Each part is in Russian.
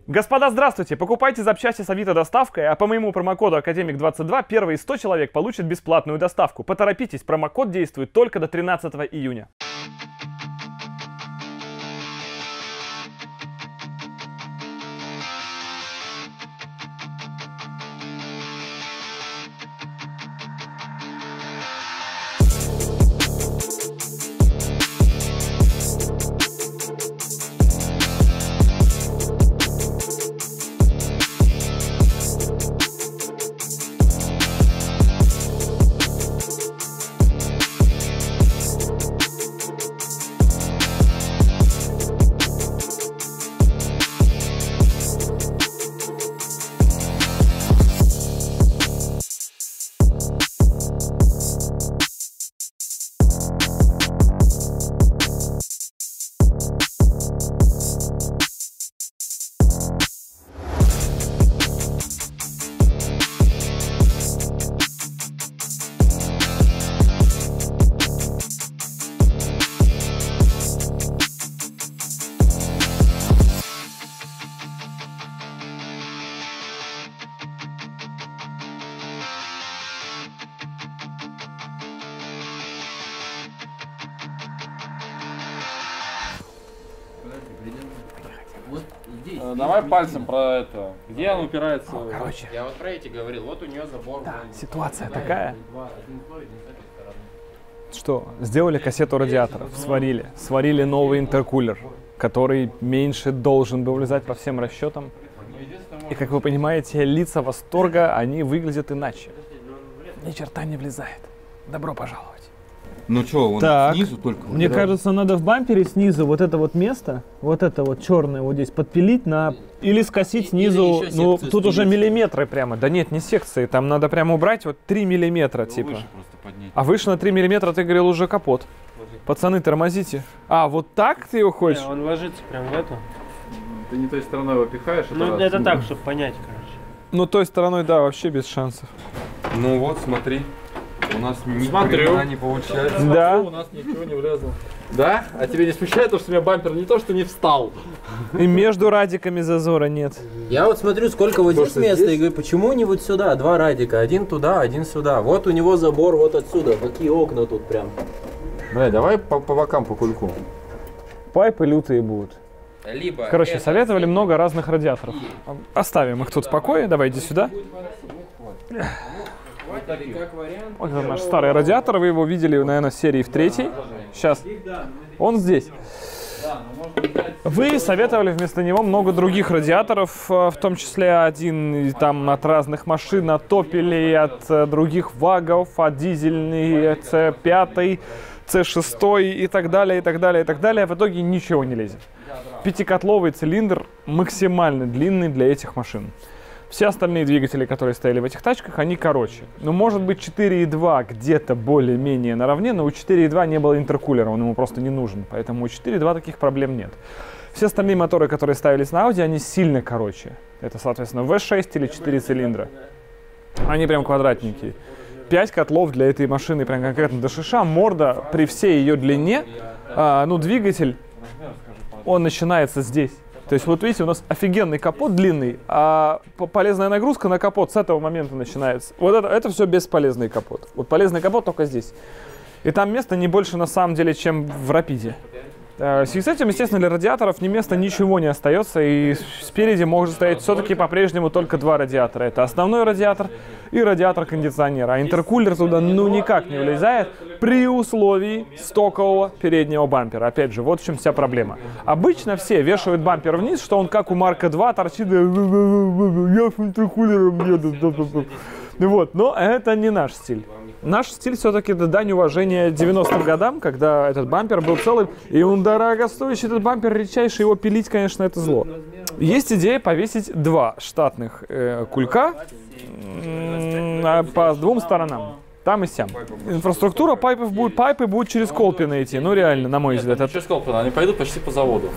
Господа, здравствуйте! Покупайте запчасти с Авито доставкой, а по моему промокоду Академик22 первые 100 человек получат бесплатную доставку. Поторопитесь, промокод действует только до 13 июня. Давай пальцем про это. Где он упирается? Короче. Я вот про эти говорил. Вот у нее забор. Да, ситуация такая, что сделали кассету радиаторов, сварили новый интеркулер, который меньше должен был влезать по всем расчетам. И, как вы понимаете, лица восторга, они выглядят иначе. Ни черта не влезает. Добро пожаловать. Ну что, он Так, снизу только? мне кажется, надо в бампере снизу вот это вот место, вот это вот черное вот здесь подпилить на... Или скосить снизу, ну тут уже миллиметры прямо. Да нет, не секции, там надо прямо убрать вот 3 миллиметра, типа. Выше просто поднять. А выше на 3 миллиметра, ты говорил, уже капот. Пацаны, тормозите. А, вот так ты его хочешь? Он ложится прям в эту. Ты не той стороной его пихаешь. Ну это так, чтобы понять, короче. Ну, той стороной, да, вообще без шансов. Ну вот, смотри. У нас Смотрю. не получается. Да. У нас ничего не влезло. Да? А тебе не смущает то, что у меня бампер не то, что не встал? И между радиками зазора нет. Я вот смотрю, сколько вот здесь места, и говорю, почему не вот сюда? Два радика, один туда, один сюда. Вот у него забор вот отсюда, какие окна тут прям. Бля, давай по бокам по кульку. Пайпы лютые будут. Либо Короче, советовали много разных радиаторов. Оставим их тут в покое, давай иди сюда. Вот это наш старый радиатор, вы его видели, наверное, в серии в 3. Сейчас. Он здесь. Вы советовали вместо него много других радиаторов, в том числе один там от разных машин, от Opel, от других ВАГов, от дизельный, C5, C6 и так далее, и так далее, и так далее. В итоге ничего не лезет. Пятикотловый цилиндр максимально длинный для этих машин. Все остальные двигатели, которые стояли в этих тачках, они короче. Ну, может быть, 4.2 где-то более-менее наравне, но у 4.2 не было интеркулера, он ему просто не нужен, поэтому у 4.2 таких проблем нет. Все остальные моторы, которые ставились на Audi, они сильно короче. Это, соответственно, V6 или 4 цилиндра. Они прям квадратненькие. 5 котлов для этой машины, прям конкретно ДШШ. Морда при всей ее длине, ну, двигатель, он начинается здесь. То есть, вот видите, у нас офигенный капот длинный, а полезная нагрузка на капот с этого момента начинается. Вот это все бесполезный капот. Вот полезный капот только здесь. И там места не больше, на самом деле, чем в Рапиде. В связи с этим, естественно, для радиаторов ни места, ничего не остается, и спереди может стоять все-таки по-прежнему только два радиатора. Это основной радиатор и радиатор кондиционера. А интеркулер туда ну никак не влезает при условии стокового переднего бампера. Опять же, вот в чем вся проблема. Обычно все вешают бампер вниз, что он как у Марка 2 торчит, я с интеркулером еду. Вот, но это не наш стиль. Наш стиль все-таки дань уважения 90-м годам, когда этот бампер был целым, и он дорогостоящий, этот бампер редчайший, его пилить, конечно, это зло. Есть идея повесить два штатных кулька по двум сторонам. Там и сям. Инфраструктура пайпы будут через Колпино идти, ну реально, на мой взгляд. Через Колпино, они пойдут почти по заводу.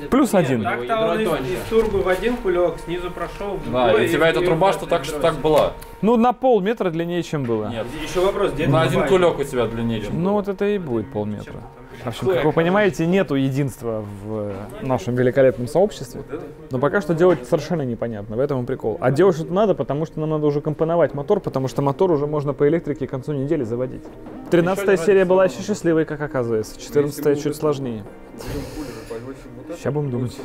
Плюс один. Так-то он из турбо в один кулек, снизу прошел. Да, и у тебя эта труба, что так была. Ну, на полметра длиннее, чем было. Нет. Еще вопрос, где на один кулек у тебя длиннее, чем Ну, вот это и будет полметра. В общем, как вы понимаете, нету единства в нашем великолепном сообществе. Но пока что делать совершенно непонятно, в этом и прикол. А делать что-то надо, потому что нам надо уже компоновать мотор, потому что мотор уже можно по электрике к концу недели заводить. 13-я серия была еще счастливой, как оказывается. 14-я чуть сложнее. Сейчас будем думать.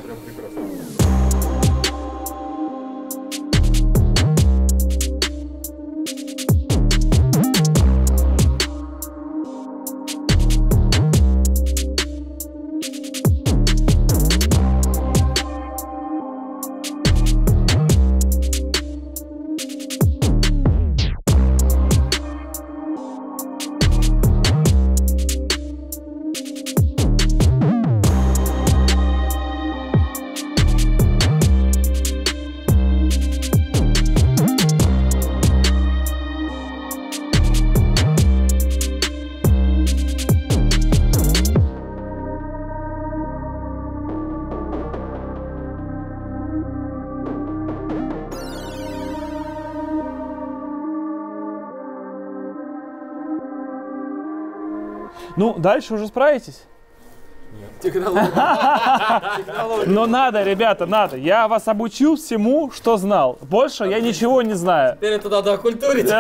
Ну, дальше уже справитесь? Но надо, ребята, надо. Я вас обучил всему, что знал. Больше я ничего не знаю. Теперь это надо окультурить.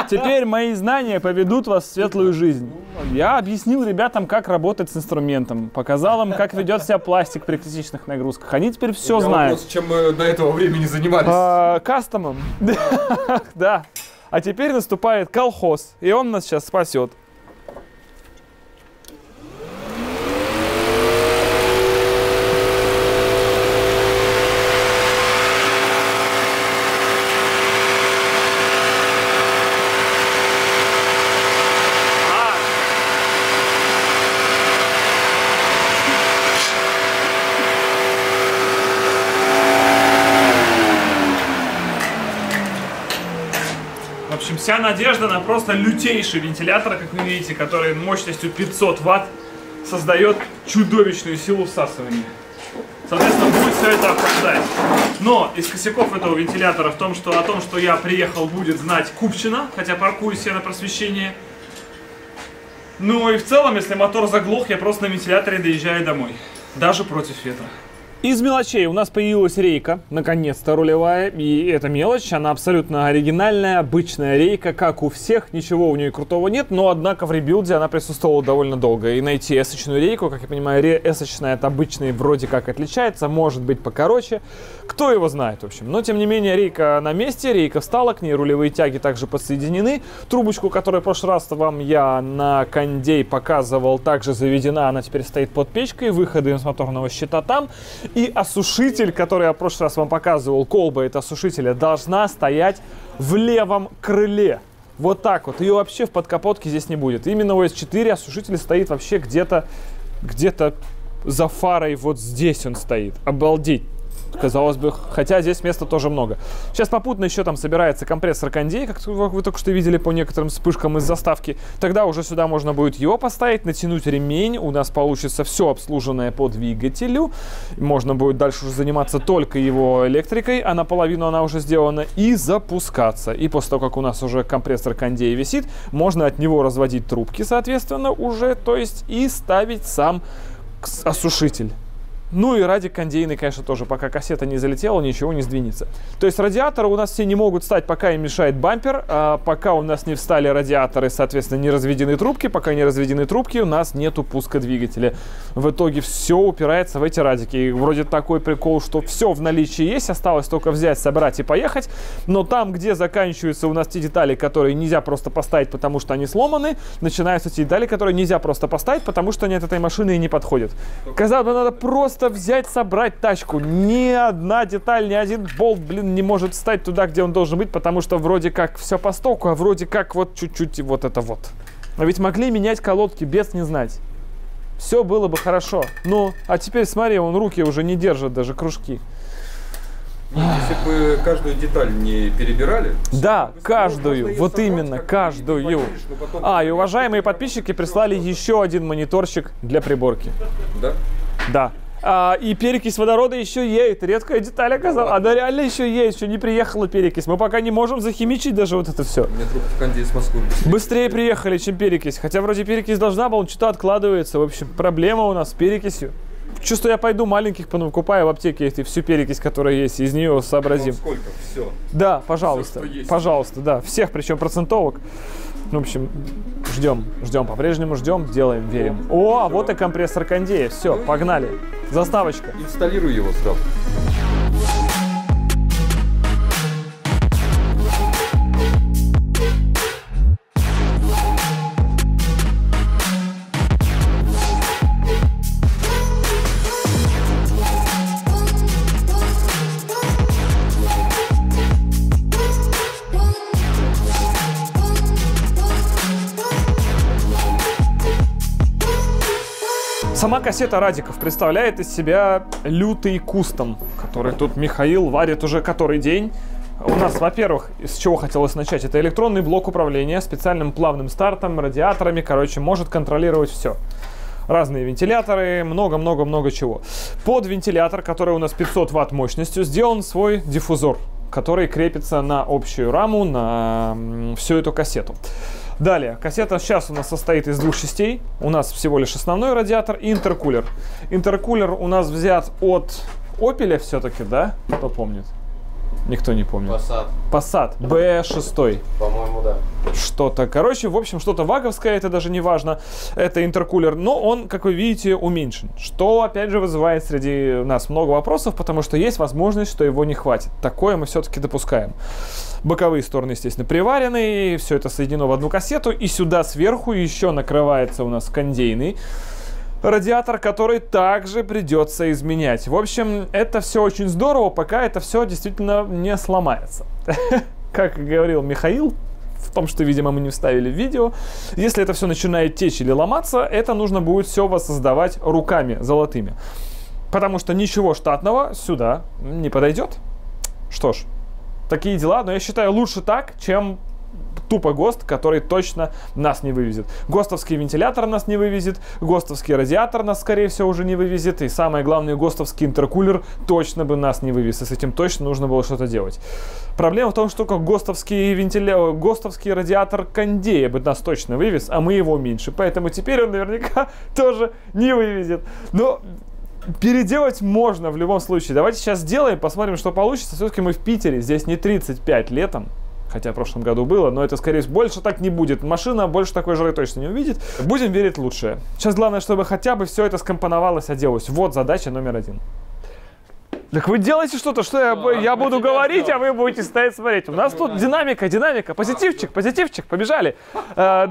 Теперь мои знания поведут вас в светлую жизнь. Я объяснил ребятам, как работать с инструментом. Показал им, как ведет себя пластик при критичных нагрузках. Они теперь все знают. Чем мы до этого времени занимались? Кастомом. Да. А теперь наступает колхоз. И он нас сейчас спасет. В общем, вся надежда на просто лютейший вентилятор, как вы видите, который мощностью 500 Вт создает чудовищную силу всасывания. Соответственно, будет все это охлаждать. Но из косяков этого вентилятора о том, что я приехал, будет знать Купчина, хотя паркуюсь я на Просвещение. Ну и в целом, если мотор заглох, я просто на вентиляторе доезжаю домой. Даже против ветра. Из мелочей у нас появилась рейка, наконец-то рулевая, и эта мелочь, она абсолютно оригинальная, обычная рейка, как у всех, ничего у нее крутого нет, но однако в ребилде она присутствовала довольно долго, и найти эсочную рейку, как я понимаю, эсочная от обычной вроде как отличается, может быть покороче, кто его знает, в общем, но тем не менее рейка на месте, рейка встала, к ней рулевые тяги также подсоединены, трубочку, которую в прошлый раз вам я на кондей показывал, также заведена, она теперь стоит под печкой, выходы из моторного щита там. И осушитель, который я в прошлый раз вам показывал, колба от осушителя, должна стоять в левом крыле. Вот так вот. Ее вообще в подкапотке здесь не будет. Именно у S4 осушитель стоит вообще где-то за фарой. Вот здесь он стоит. Обалдеть. Казалось бы, хотя здесь места тоже много. Сейчас попутно еще там собирается компрессор кондей, как вы только что видели по некоторым вспышкам из заставки. Тогда уже сюда можно будет его поставить, натянуть ремень. У нас получится все обслуженное по двигателю. Можно будет дальше уже заниматься только его электрикой, а наполовину она уже сделана, и запускаться. И после того, как у нас уже компрессор кондей висит, можно от него разводить трубки, соответственно, уже, то есть и ставить сам осушитель. Ну и радик кондейный, конечно, тоже, пока кассета не залетела, ничего не сдвинется. То есть радиаторы у нас все не могут встать, пока им мешает бампер, а пока у нас не встали радиаторы, соответственно, не разведены трубки, пока не разведены трубки, у нас нету пуска двигателя. В итоге все упирается в эти радики. И вроде такой прикол, что все в наличии есть, осталось только взять, собрать и поехать, но там, где заканчиваются у нас те детали, которые нельзя просто поставить, потому что они сломаны, начинаются те детали, которые нельзя просто поставить, потому что они от этой машины и не подходят. Казалось бы, надо просто взять, собрать тачку. Ни одна деталь, ни один болт, блин, не может встать туда, где он должен быть, потому что вроде как все по стоку, а вроде как вот чуть-чуть вот это вот. А ведь могли менять колодки без не знать. Все было бы хорошо. Ну, а теперь смотри, он руки уже не держит, даже кружки. Если бы каждую деталь не перебирали... Да, каждую, вот именно, каждую. А, и уважаемые подписчики прислали еще один мониторчик для приборки. Да? Да. И перекись водорода еще едет. Редкая деталь оказалась. Она реально еще едет, еще не приехала перекись. Мы пока не можем захимичить даже вот это все. Мне друг в Канде из Москвы. Быстрее приехали, чем перекись. Хотя вроде перекись должна была, он что-то откладывается. В общем, проблема у нас с перекисью. Чувствую, я пойду маленьких покупаю в аптеке всю перекись, которая есть, из нее сообразим. Сколько? Все. Да, пожалуйста. Всё, что есть. Пожалуйста, да. Всех, причем процентовок. В общем, ждем, по-прежнему ждем, делаем, верим. О, а вот и компрессор кондея. Все, погнали. Заставочка. Инсталлируй его сразу. Сама кассета Радиков представляет из себя лютый кустом, который тут Михаил варит уже который день. У нас, во-первых, с чего хотелось начать, это электронный блок управления специальным плавным стартом, радиаторами, короче, может контролировать все. Разные вентиляторы, много-много-много чего. Под вентилятор, который у нас 500 Вт мощностью, сделан свой диффузор, который крепится на общую раму, на всю эту кассету. Далее, кассета сейчас у нас состоит из двух частей. У нас всего лишь основной радиатор и интеркулер. Интеркулер у нас взят от Opel все-таки, да? Кто помнит? Никто не помнит. Passat B6. По-моему, да. Что-то, короче, в общем, что-то ваговское, это даже не важно. Это интеркулер, но он, как вы видите, уменьшен. Что, опять же, вызывает среди нас много вопросов, потому что есть возможность, что его не хватит. Такое мы все-таки допускаем. Боковые стороны, естественно, приварены, все это соединено в одну кассету, и сюда сверху еще накрывается у нас кондейный радиатор, который также придется изменять. В общем, это все очень здорово, пока это все действительно не сломается. Как говорил Михаил, в том, что, видимо, мы не вставили в видео, если это все начинает течь или ломаться, это нужно будет все воссоздавать руками золотыми. Потому что ничего штатного сюда не подойдет. Что ж, такие дела, но я считаю, лучше так, чем тупо ГОСТ, который точно нас не вывезет. ГОСТовский вентилятор нас не вывезет, ГОСТовский радиатор нас, скорее всего, уже не вывезет, и самое главное, ГОСТовский интеркулер точно бы нас не вывез, и с этим точно нужно было что-то делать. Проблема в том, что как ГОСТовский радиатор кондея бы нас точно вывез, а мы его меньше, поэтому теперь он наверняка тоже не вывезет. Но переделать можно в любом случае. Давайте сейчас сделаем, посмотрим, что получится. Все-таки мы в Питере, здесь не 35 летом. Хотя в прошлом году было, но это, скорее всего, больше так не будет. Машина больше такой жары точно не увидит. Будем верить в лучшее. Сейчас главное, чтобы хотя бы все это скомпоновалось, оделось. Вот задача номер 1. Так вы делаете что-то, что я буду говорить, а вы будете стоять смотреть. У нас тут динамика, позитивчик, побежали. Да.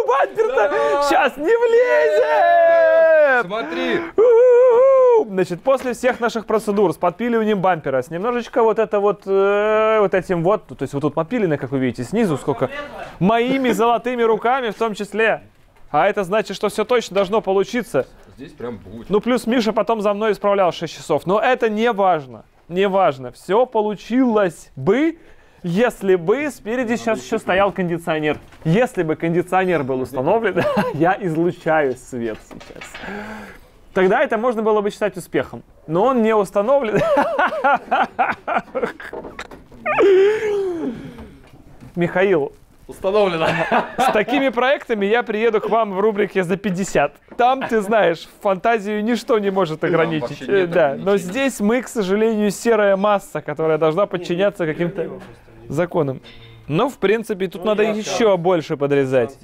Бампер-то сейчас не влезет! Смотри! Значит, после всех наших процедур с подпиливанием бампера, с немножечко вот это вот, этим вот, то есть вот тут подпилены, как вы видите, снизу сколько, моими золотыми руками в том числе. А это значит, что все точно должно получиться. Здесь прям будет. Ну, плюс Миша потом за мной исправлял 6 часов. Но это не важно. Не важно. Все получилось бы, если бы спереди сейчас еще стоял кондиционер. Если бы кондиционер был установлен, я излучаю свет сейчас. Тогда это можно было бы считать успехом. Но он не установлен. Михаил, Установлено. с такими проектами я приеду к вам в рубрике «За 50». Там, ты знаешь, фантазию ничто не может ограничить. Да. Но здесь мы, к сожалению, серая масса, которая должна подчиняться каким-то законам. Но, в принципе, тут надо еще больше подрезать.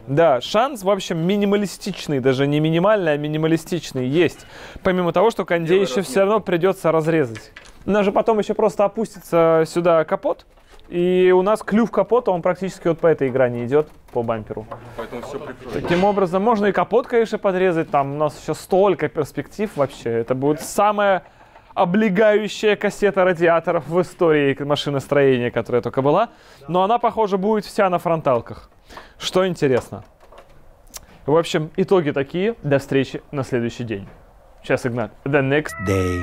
Да, шанс, в общем, минималистичный, даже не минимальный, а минималистичный есть. Помимо того, что кондей еще все равно придется разрезать. У нас же потом еще просто опустится сюда капот. И у нас клюв капота, он практически вот по этой грани идет, по бамперу. Поэтому все прикроет. Таким образом, можно и капот, конечно, подрезать. Там у нас еще столько перспектив вообще. Это будет самая облегающая кассета радиаторов в истории машиностроения, которая только была. Но она, похоже, будет вся на фронталках. Что интересно. В общем, итоги такие. До встречи на следующий день. Сейчас, Игнат. The next day.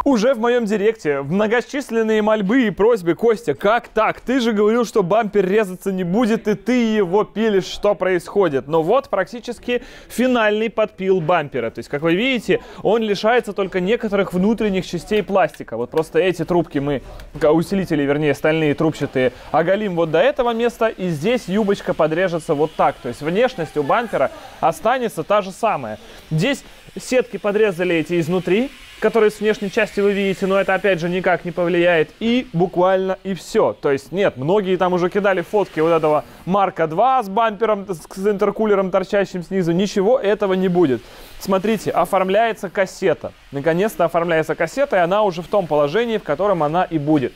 Уже в моем директе в многочисленные мольбы и просьбы: Костя, как так? Ты же говорил, что бампер резаться не будет, и ты его пилишь, что происходит? Но вот практически финальный подпил бампера. То есть, как вы видите, он лишается только некоторых внутренних частей пластика. Вот просто эти трубки мы, усилители, вернее, стальные трубчатые, оголим вот до этого места, и здесь юбочка подрежется вот так. То есть внешность у бампера останется та же самая. Здесь сетки подрезали эти изнутри, которые с внешней части вы видите, но это опять же никак не повлияет. И буквально и все. То есть нет, многие там уже кидали фотки вот этого Марка 2 с бампером, с интеркулером торчащим снизу. Ничего этого не будет. Смотрите, оформляется кассета. Наконец-то оформляется кассета, и она уже в том положении, в котором она и будет.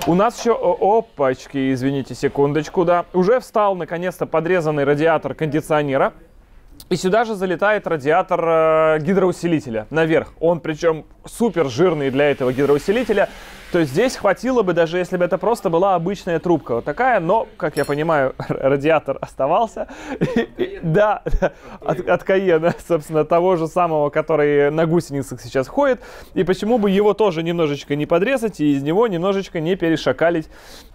У нас еще, опачки, извините, секундочку, да. Уже встал наконец-то подрезанный радиатор кондиционера. И сюда же залетает радиатор гидроусилителя наверх. Он причем супер жирный для этого гидроусилителя. То есть здесь хватило бы, даже если бы это просто была обычная трубка вот такая, но, как я понимаю, радиатор оставался. Да, от Кайена, собственно, того же самого, который на гусеницах сейчас ходит. И почему бы его тоже немножечко не подрезать и из него немножечко не перешакалить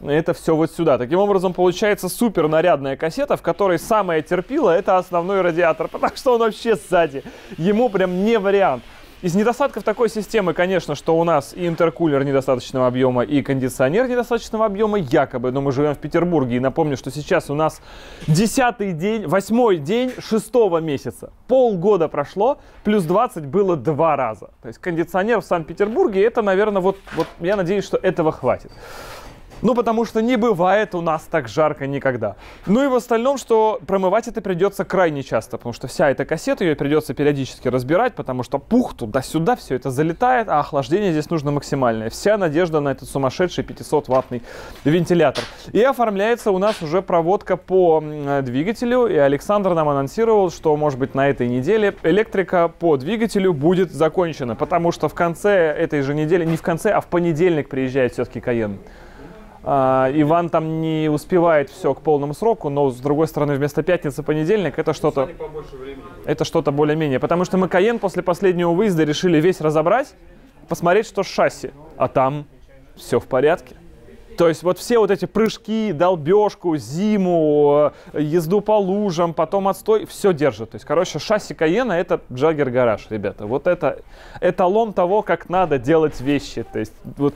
это все вот сюда. Таким образом, получается супер нарядная кассета, в которой самое терпило — это основной радиатор, потому что он вообще сзади. Ему прям не вариант. Из недостатков такой системы, конечно, что у нас и интеркулер недостаточного объема, и кондиционер недостаточного объема, якобы, но мы живем в Петербурге, и напомню, что сейчас у нас 10-й день, 8-й день 6-го месяца. Полгода прошло, плюс 20 было 2 раза. То есть кондиционер в Санкт-Петербурге, это, наверное, вот я надеюсь, что этого хватит. Ну, потому что не бывает у нас так жарко никогда. Ну и в остальном, что промывать это придется крайне часто, потому что вся эта кассета, ее придется периодически разбирать, потому что пух туда-сюда, все это залетает, а охлаждение здесь нужно максимальное. Вся надежда на этот сумасшедший 500-ваттный вентилятор. И оформляется у нас уже проводка по двигателю, и Александр нам анонсировал, что, может быть, на этой неделе электрика по двигателю будет закончена, потому что в конце этой же недели, не в конце, а в понедельник приезжает все-таки Кайен. Иван там не успевает все к полному сроку, но с другой стороны, вместо пятницы понедельник это что-то более-менее. Потому что мы Кайен после последнего выезда решили весь разобрать, посмотреть, что с шасси. А там все в порядке. То есть вот все вот эти прыжки, долбежку, зиму, езду по лужам, потом отстой, все держит. То есть, короче, шасси Кайена — это Джаггер гараж, ребята. Вот это эталон того, как надо делать вещи. То есть вот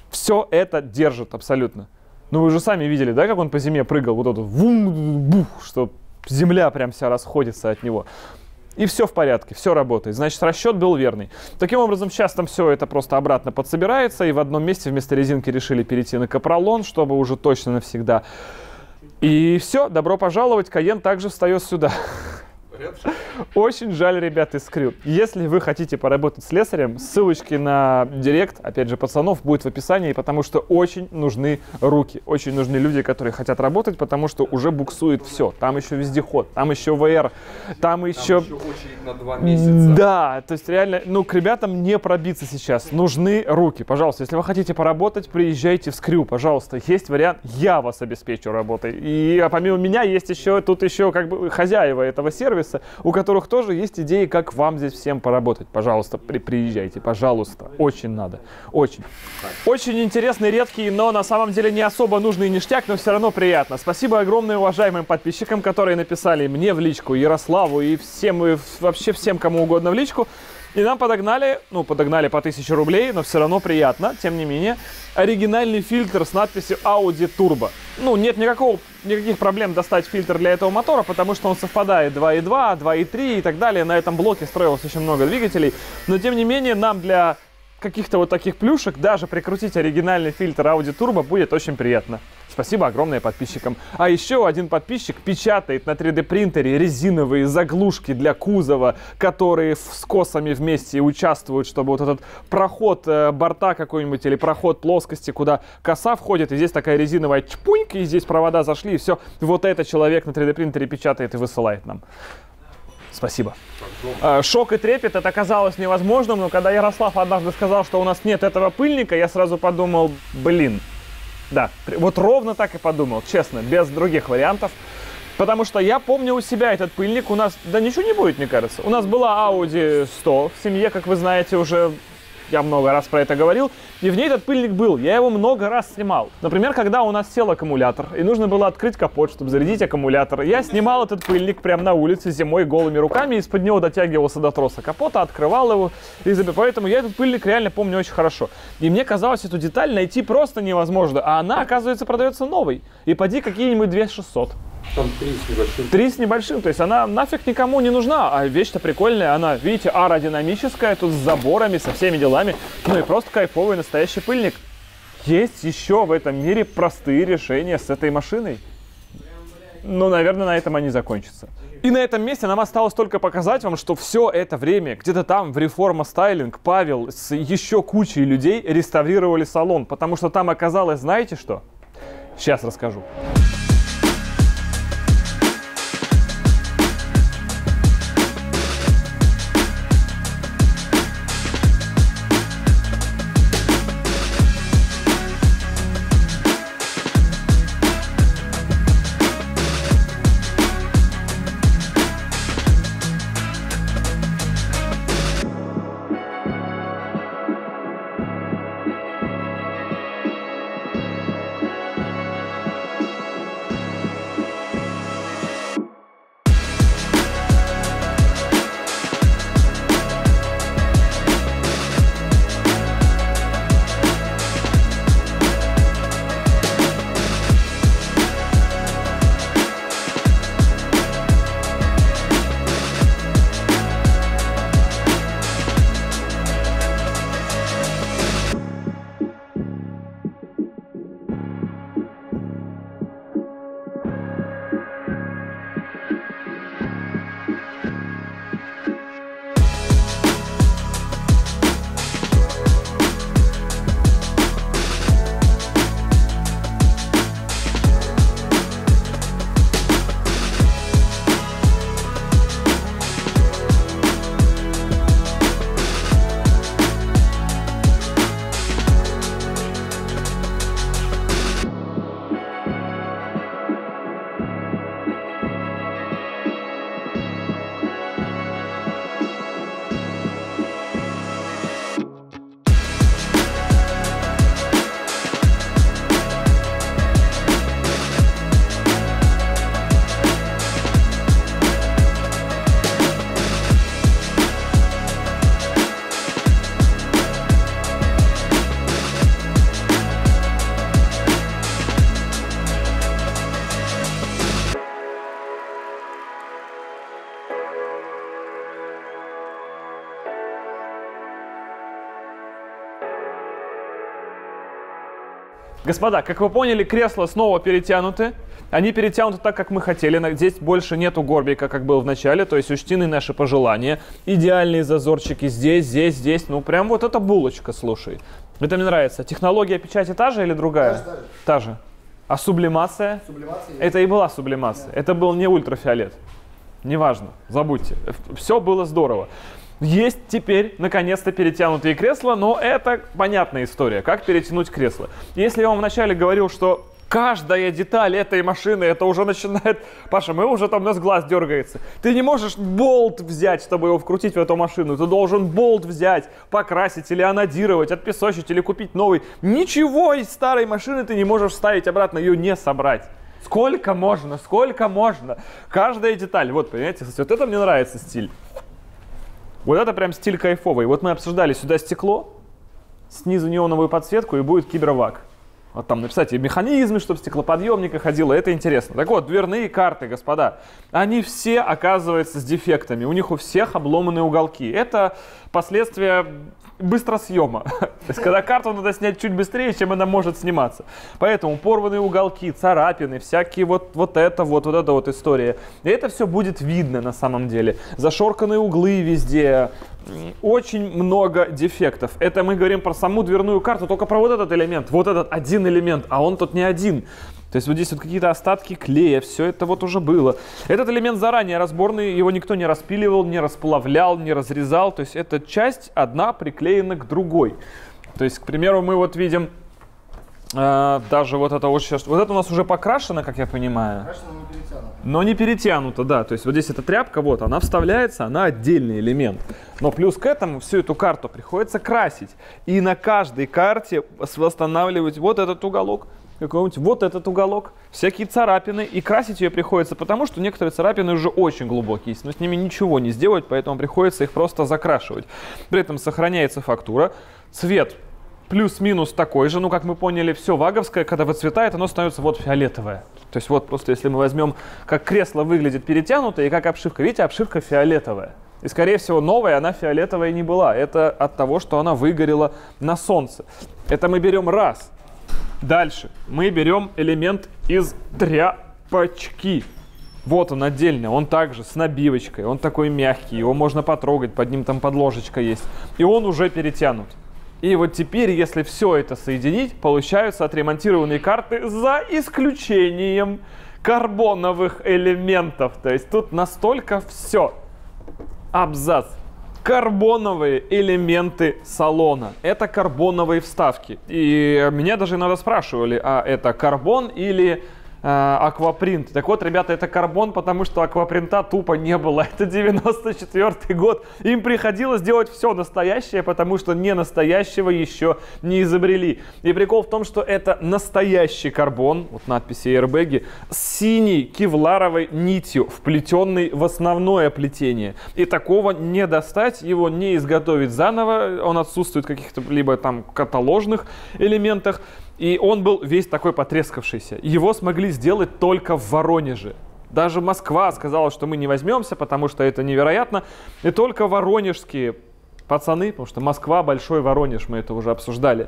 все это держит абсолютно. Ну вы же сами видели, да, как он по зиме прыгал, вот этот вум-бух, что земля прям вся расходится от него. И все в порядке, все работает. Значит, расчет был верный. Таким образом, сейчас там все это просто обратно подсобирается, и в одном месте вместо резинки решили перейти на капролон, чтобы уже точно навсегда. И все, добро пожаловать, Кайен также встает сюда. Очень жаль, ребят из Крю. Если вы хотите поработать слесарем, ссылочки на директ, опять же, пацанов, будет в описании, потому что очень нужны руки. Очень нужны люди, которые хотят работать, потому что уже буксует все. Там еще вездеход, там еще ВР, там еще очередь на 2 месяца. Да, то есть реально, ну, к ребятам не пробиться сейчас. Нужны руки. Пожалуйста, если вы хотите поработать, приезжайте в Скрю, пожалуйста. Есть вариант, я вас обеспечу работой. И помимо меня есть еще, тут еще как бы хозяева этого сервиса, у которых тоже есть идеи, как вам здесь всем поработать. Пожалуйста, приезжайте, пожалуйста. Очень надо. Очень. Очень интересный, редкий, но на самом деле не особо нужный ништяк, но все равно приятно. Спасибо огромное уважаемым подписчикам, которые написали мне в личку, Ярославу и всем, и вообще всем, кому угодно в личку. И нам подогнали, ну, подогнали по 1000 рублей, но все равно приятно, тем не менее, оригинальный фильтр с надписью Audi Turbo. Ну, нет никаких проблем достать фильтр для этого мотора, потому что он совпадает 2.2, 2.3 и так далее. На этом блоке строилось очень много двигателей. Но, тем не менее, нам для каких-то вот таких плюшек даже прикрутить оригинальный фильтр Audi Turbo будет очень приятно. Спасибо огромное подписчикам. А еще один подписчик печатает на 3D принтере резиновые заглушки для кузова, которые с косами вместе участвуют, чтобы вот этот проход борта какой-нибудь или проход плоскости, куда коса входит, и здесь такая резиновая чпунька, и здесь провода зашли, и все. Вот это человек на 3D принтере печатает и высылает нам. Спасибо. Шок и трепет, это казалось невозможным, но когда Ярослав однажды сказал, что у нас нет этого пыльника, я сразу подумал, блин. Да, вот ровно так и подумал, честно, без других вариантов. Потому что я помню у себя этот пыльник, у нас, да ничего не будет, мне кажется. У нас была Audi 100 в семье, как вы знаете, уже я много раз про это говорил, и в ней этот пыльник был, я его много раз снимал. Например, когда у нас сел аккумулятор, и нужно было открыть капот, чтобы зарядить аккумулятор, я снимал этот пыльник прямо на улице зимой голыми руками, из-под него дотягивался до троса капота, открывал его, поэтому я этот пыльник реально помню очень хорошо. И мне казалось, эту деталь найти просто невозможно, а она, оказывается, продается новой. И поди какие-нибудь 2600. Там 3 с небольшим. 3 с небольшим, то есть она нафиг никому не нужна, а вещь-то прикольная, она, видите, аэродинамическая, тут с заборами, со всеми делами, ну и просто кайфовый настоящий пыльник. Есть еще в этом мире простые решения с этой машиной. Но, наверное, на этом они закончатся. И на этом месте нам осталось только показать вам, что все это время, где-то там в Reforma Styling, Павел с еще кучей людей реставрировали салон, потому что там оказалось, знаете что? Сейчас расскажу. Господа, как вы поняли, кресла снова перетянуты. Они перетянуты так, как мы хотели. Здесь больше нету горбика, как был в начале. То есть учтены наши пожелания. Идеальные зазорчики здесь, здесь, здесь. Ну, прям вот эта булочка, слушай. Это мне нравится. Технология печати та же или другая? Та же. А сублимация? Это и была сублимация. Это был не ультрафиолет. Неважно, забудьте. Все было здорово. Есть теперь, наконец-то, перетянутые кресла, но это понятная история, как перетянуть кресло. Если я вам вначале говорил, что каждая деталь этой машины, это уже начинает... Паша, мы уже там, у нас глаз дергается. Ты не можешь болт взять, чтобы его вкрутить в эту машину. Ты должен болт взять, покрасить или анодировать, отпесочить или купить новый. Ничего из старой машины ты не можешь вставить обратно, ее не собрать. Сколько можно, сколько можно. Каждая деталь. Вот, понимаете, вот это мне нравится стиль. Вот это прям стиль кайфовый. Вот мы обсуждали сюда стекло, снизу неоновую подсветку, и будет кибервак. Вот там написать и механизмы, чтобы стеклоподъемника ходило. Это интересно. Так вот, дверные карты, господа, они все, оказываются, с дефектами. У них у всех обломанные уголки. Это последствия быстросъема. То есть, когда карту надо снять чуть быстрее, чем она может сниматься. Поэтому порванные уголки, царапины, всякие вот эта вот история. И это все будет видно на самом деле. Зашорканные углы везде. Очень много дефектов. Это мы говорим про саму дверную карту, только про вот этот элемент. Вот этот один элемент, а он тут не один. То есть вот здесь вот какие-то остатки клея, все это вот уже было. Этот элемент заранее разборный, его никто не распиливал, не расплавлял, не разрезал. То есть эта часть одна приклеена к другой. То есть, к примеру, мы вот видим Даже вот это вот сейчас, вот это у нас уже покрашено, как я понимаю. Но не перетянуто, да. То есть вот здесь эта тряпка, вот, она вставляется, она отдельный элемент. Но плюс к этому всю эту карту приходится красить. И на каждой карте восстанавливать вот этот уголок, какой-нибудь вот этот уголок, всякие царапины. И красить ее приходится, потому что некоторые царапины уже очень глубокие, но с ними ничего не сделать, поэтому приходится их просто закрашивать. При этом сохраняется фактура, цвет плюс-минус такой же, ну, как мы поняли, все ваговское, когда выцветает, оно становится вот фиолетовое. То есть вот просто если мы возьмем, как кресло выглядит перетянутое и как обшивка, видите, обшивка фиолетовая. И, скорее всего, новая она фиолетовая не была. Это от того, что она выгорела на солнце. Это мы берем раз. Дальше мы берем элемент из тряпочки. Вот он отдельно, он также с набивочкой, он такой мягкий, его можно потрогать, под ним там подложечка есть. И он уже перетянут. И вот теперь, если все это соединить, получаются отремонтированные карты за исключением карбоновых элементов. То есть тут настолько все. Абзац. Карбоновые элементы салона. Это карбоновые вставки. И меня даже иногда спрашивали, а это карбон или аквапринт. Так вот, ребята, это карбон, потому что аквапринта тупо не было. Это 94-й год. Им приходилось делать все настоящее, потому что не настоящего еще не изобрели. И прикол в том, что это настоящий карбон, вот надписи airbag, с синей кевларовой нитью, вплетенной в основное плетение. И такого не достать, его не изготовить заново. Он отсутствует в каких-то либо там каталожных элементах. И он был весь такой потрескавшийся. Его смогли сделать только в Воронеже. Даже Москва сказала, что мы не возьмемся, потому что это невероятно. И только воронежские пацаны, потому что Москва, Большой Воронеж, мы это уже обсуждали.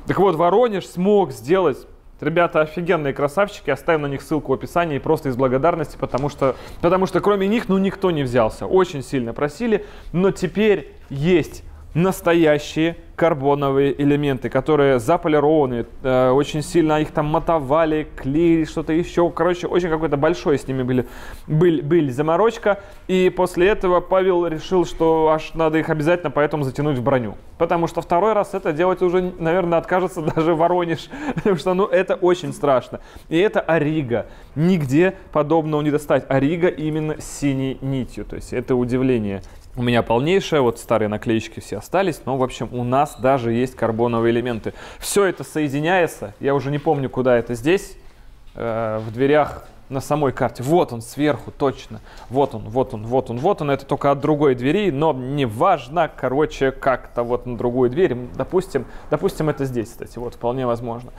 Так вот, Воронеж смог сделать. Ребята офигенные красавчики, оставим на них ссылку в описании просто из благодарности, потому что кроме них, ну, никто не взялся. Очень сильно просили, но теперь есть настоящие карбоновые элементы, которые заполированы, очень сильно их там мотовали, клеили, что-то еще. Короче, очень какой-то большой с ними были заморочка. И после этого Павел решил, что аж надо их обязательно поэтому затянуть в броню. Потому что второй раз это делать уже, наверное, откажется даже Воронеж. Потому что, ну, это очень страшно. И это Орига. Нигде подобного не достать. Орига именно с синей нитью. То есть это удивление. У меня полнейшее, вот старые наклеечки все остались, но, в общем, у нас даже есть карбоновые элементы. Все это соединяется, я уже не помню, куда это здесь, в дверях на самой карте. Вот он сверху, точно. Вот он. Это только от другой двери, но неважно, короче, как-то вот на другую дверь. Допустим, это здесь, кстати, вот, вполне возможно.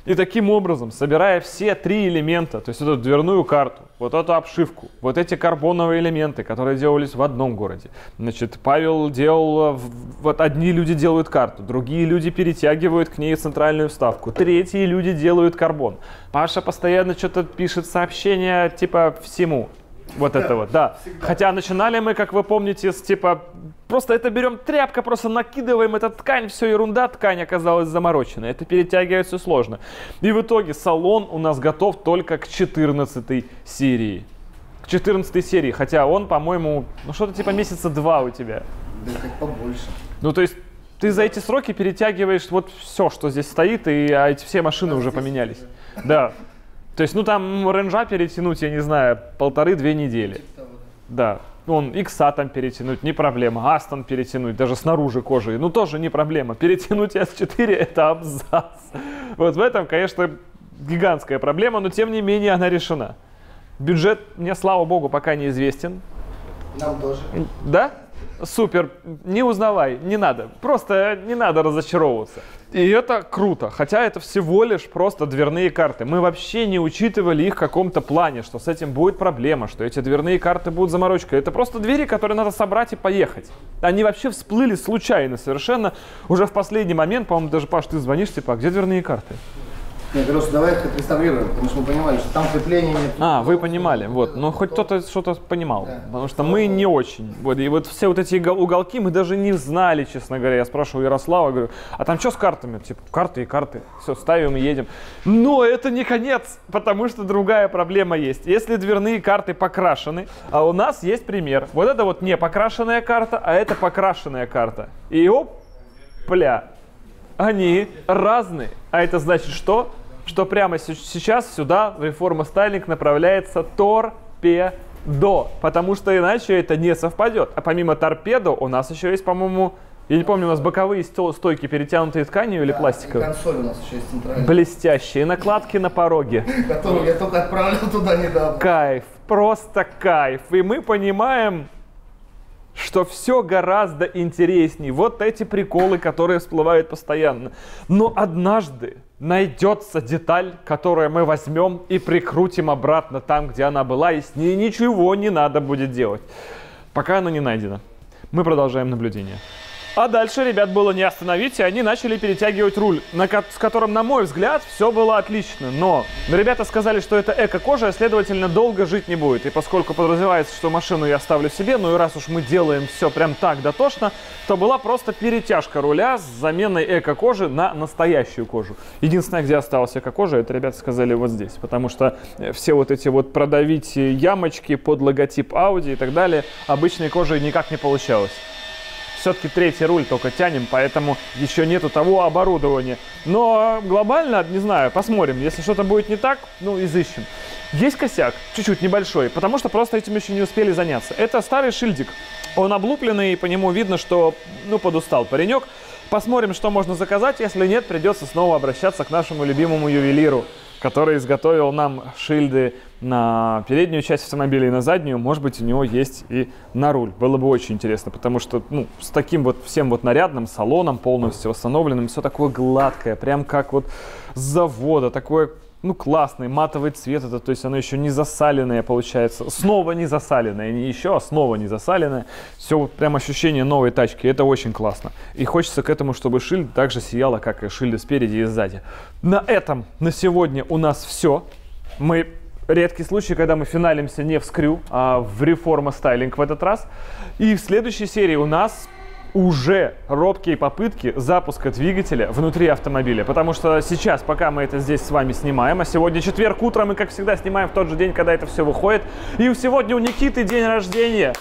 И таким образом, собирая все три элемента, то есть эту дверную карту, вот эту обшивку, вот эти карбоновые элементы, которые делались в одном городе. Значит, Павел делал, вот одни люди делают карту, другие люди перетягивают к ней центральную вставку, третьи люди делают карбон. Паша постоянно что-то пишет сообщения типа всему. Вот это вот, да. Хотя начинали мы, как вы помните, с типа, просто это берем тряпка, просто накидываем эту ткань, все ерунда, ткань оказалась замороченной. Это перетягивать все сложно. И в итоге салон у нас готов только к 14 серии. К 14 серии, хотя он, по-моему, ну что-то типа месяца 2 у тебя. Да как побольше. Ну то есть ты за эти сроки перетягиваешь вот все, что здесь стоит, и эти все машины уже поменялись. Да. То есть, ну там ренжа перетянуть, я не знаю, 1,5-2 недели. Да. Он икса там перетянуть, не проблема. Астон перетянуть, даже снаружи кожи, ну тоже не проблема. Перетянуть S4 это абзац. Вот в этом, конечно, гигантская проблема, но тем не менее она решена. Бюджет мне, слава богу, пока неизвестен. Нам тоже. Да? Супер, не узнавай, не надо, просто не надо разочаровываться. И это круто, хотя это всего лишь просто дверные карты. Мы вообще не учитывали их в каком-то плане, что с этим будет проблема, что эти дверные карты будут заморочкой. Это просто двери, которые надо собрать и поехать. Они вообще всплыли случайно совершенно. Уже в последний момент, по-моему, даже, Паш, ты звонишь, типа, а где дверные карты? Нет, просто давай их отреставрируем, потому что мы понимали, что там крепления нет. А, вы понимали, вот, но хоть кто-то что-то понимал, да. Потому что мы не очень. Вот, и вот все вот эти уголки мы даже не знали, честно говоря. Я спрашивал Ярослава, говорю, а там что с картами? Типа, карты и карты, все, ставим и едем. Но это не конец, потому что другая проблема есть. Если дверные карты покрашены, а у нас есть пример. Вот это вот не покрашенная карта, а это покрашенная карта. И опля. они разные. А это значит что? Что прямо сейчас сюда в реформа стайлинг направляется торпедо. Потому что иначе это не совпадет. А помимо торпедо у нас еще есть, по-моему, я не помню, у нас боковые стойки, перетянутые тканью или пластиковой. Консоль у нас еще есть центральная. Блестящие накладки на пороге. Которую я только отправлял туда недавно. Кайф, просто кайф. И мы понимаем, что все гораздо интереснее. Вот эти приколы, которые всплывают постоянно. Но однажды найдется деталь, которую мы возьмем и прикрутим обратно там, где она была, и с ней ничего не надо будет делать. Пока она не найдена. Мы продолжаем наблюдение. А дальше ребят было не остановить, и они начали перетягивать руль, с которым, на мой взгляд, все было отлично. Но ребята сказали, что это эко-кожа, а следовательно, долго жить не будет. И поскольку подразумевается, что машину я оставлю себе, ну и раз уж мы делаем все прям так дотошно, то была просто перетяжка руля с заменой эко-кожи на настоящую кожу. Единственное, где осталась эко-кожа, это ребята сказали вот здесь. Потому что все вот эти вот продавить ямочки под логотип Audi и так далее, обычной кожей никак не получалось. Все-таки третий руль только тянем, поэтому еще нету того оборудования. Но глобально, не знаю, посмотрим. Если что-то будет не так, ну, изыщем. Есть косяк, чуть-чуть небольшой, потому что просто этим еще не успели заняться. Это старый шильдик. Он облупленный, и по нему видно, что, ну, подустал паренек. Посмотрим, что можно заказать. Если нет, придется снова обращаться к нашему любимому ювелиру, который изготовил нам шильды на переднюю часть автомобиля и на заднюю. Может быть, у него есть и на руль. Было бы очень интересно, потому что, ну, с таким вот всем вот нарядным салоном, полностью восстановленным, все такое гладкое, прям как вот с завода, такое, ну, классный матовый цвет, это, то есть оно еще не засаленное получается, снова не засаленное, не еще, а снова не засаленное. Все вот прям ощущение новой тачки, это очень классно. И хочется к этому, чтобы шильд также сияла, как и шильды спереди и сзади. На этом на сегодня у нас все. Мы редкий случай, когда мы финалимся не в скрю, а в реформа стайлинг в этот раз. И в следующей серии у нас уже робкие попытки запуска двигателя внутри автомобиля. Потому что сейчас, пока мы это здесь с вами снимаем, а сегодня четверг утром, мы, как всегда, снимаем в тот же день, когда это все выходит. И сегодня у Никиты день рождения.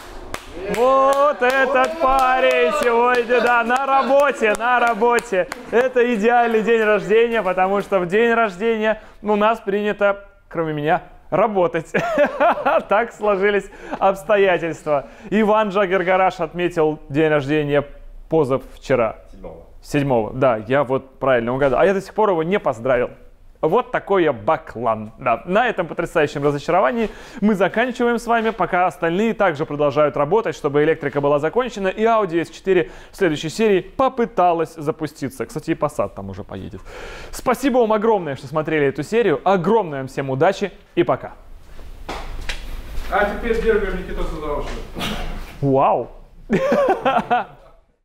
Вот этот парень сегодня, да, на работе. Это идеальный день рождения, потому что в день рождения у нас принято, кроме меня, работать. Так сложились обстоятельства. Иван Джаггер-Гараж отметил день рождения позавчера. 7-го. Да, я вот правильно угадал. А я до сих пор его не поздравил. Вот такой я баклан. Да. На этом потрясающем разочаровании мы заканчиваем с вами, пока остальные также продолжают работать, чтобы электрика была закончена, и Audi S4 в следующей серии попыталась запуститься. Кстати, и Passat там уже поедет. Спасибо вам огромное, что смотрели эту серию. Огромной вам всем удачи и пока. А теперь дергаем Никитоса за уши. Вау!